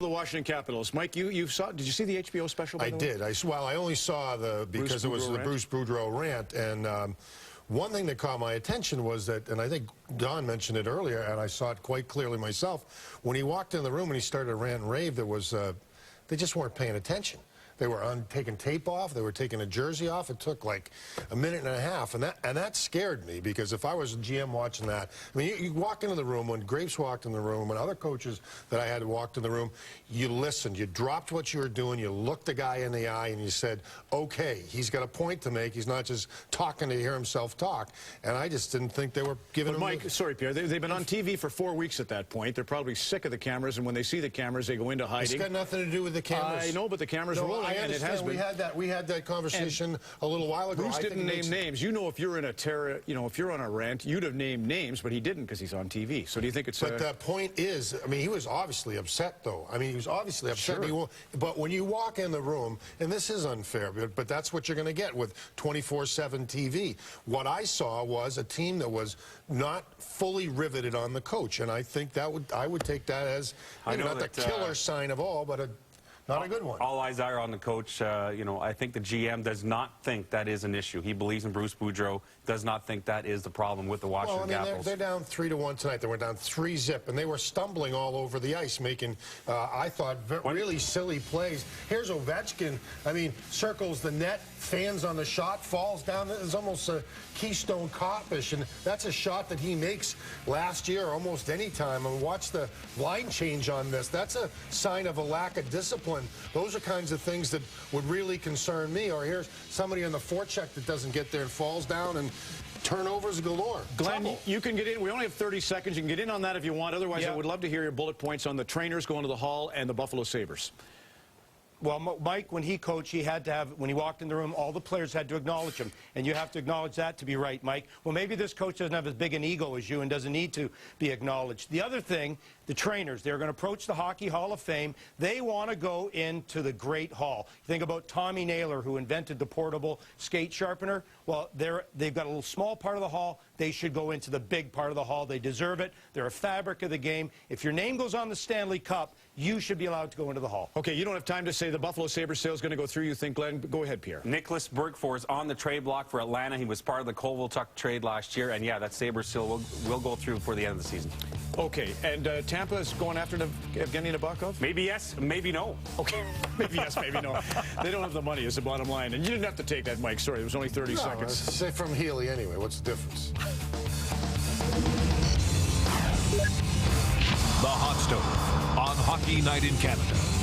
The Washington Capitals. Mike, you saw? Did you see the HBO special? By the way? Did. Well, I only saw because it was the Bruce Boudreau rant, and one thing that caught my attention was that, and I think Don mentioned it earlier, and I saw it quite clearly myself. When he walked in the room and he started to rant and rave, there was they just weren't paying attention. They were taking tape off. They were taking a jersey off. It took like a minute and a half, and that scared me, because if I was a GM watching that, I mean, you walk into the room, when Grapes walked in the room, when other coaches that I had walked in the room, you listened. You dropped what you were doing. You looked the guy in the eye, and you said, okay, he's got a point to make. He's not just talking to hear himself talk. And I just didn't think they were giving him... Mike, sorry, Pierre, they've been on TV for 4 weeks at that point. They're probably sick of the cameras, and when they see the cameras, they go into hiding. It's got nothing to do with the cameras. I know, but the cameras are rolling, and it has been. We had that conversation a little while ago. Bruce didn't name names. You know, if you're in a if you're on a rant, you'd have named names, but he didn't, because he's on TV. So do you think it's? But the point is, I mean, he was obviously upset, though. I mean, he was obviously upset. Sure. But when you walk in the room, and this is unfair, but that's what you're going to get with 24/7 TV. What I saw was a team that was not fully riveted on the coach, and I think I would take that as not the killer sign of all, but not a good one. All eyes are on the coach. You know, I think the GM does not think that is an issue. He believes in Bruce Boudreau, does not think that is the problem with the Washington Capitals. They're down 3-1 tonight. They were down 3-0, and they were stumbling all over the ice, making, I thought, really silly plays. Here's Ovechkin. I mean, circles the net, fans on the shot, falls down. It's almost a Keystone Cop-ish, and that's a shot that he makes last year almost any time. And watch the line change on this. That's a sign of a lack of discipline. Those are kinds of things that would really concern me. Or here's somebody on the forecheck that doesn't get there and falls down, and turnovers galore. Glenn, you can get in. We only have 30 seconds. You can get in on that if you want. Otherwise, I would love to hear your bullet points on the trainers going to the Hall and the Buffalo Sabres. Well, Mike, when he coached, he had to have, when he walked in the room, all the players had to acknowledge him. And you have to acknowledge that to be right, Mike. Well, maybe this coach doesn't have as big an ego as you and doesn't need to be acknowledged. The other thing, the trainers, they're going to approach the Hockey Hall of Fame. They want to go into the Great Hall. Think about Tommy Naylor, who invented the portable skate sharpener. Well, they've got a little small part of the hall. They should go into the big part of the hall. They deserve it. They're a fabric of the game. If your name goes on the Stanley Cup, you should be allowed to go into the hall. Okay, you don't have time to say the Buffalo Sabres sale is going to go through, you think, Glenn? Go ahead, Pierre. Nicholas Bergfors is on the trade block for Atlanta. He was part of the Kovalchuk trade last year, and yeah, that Sabres sale will go through before the end of the season. Okay, and Tampa is going after Evgeny Nabokov? Maybe yes, maybe no. Okay, maybe yes, maybe no. They don't have the money is the bottom line. And you didn't have to take that, Mike. Sorry, it was only 30 seconds. Say from Healy anyway. What's the difference? The Hot Stove on Hockey Night in Canada.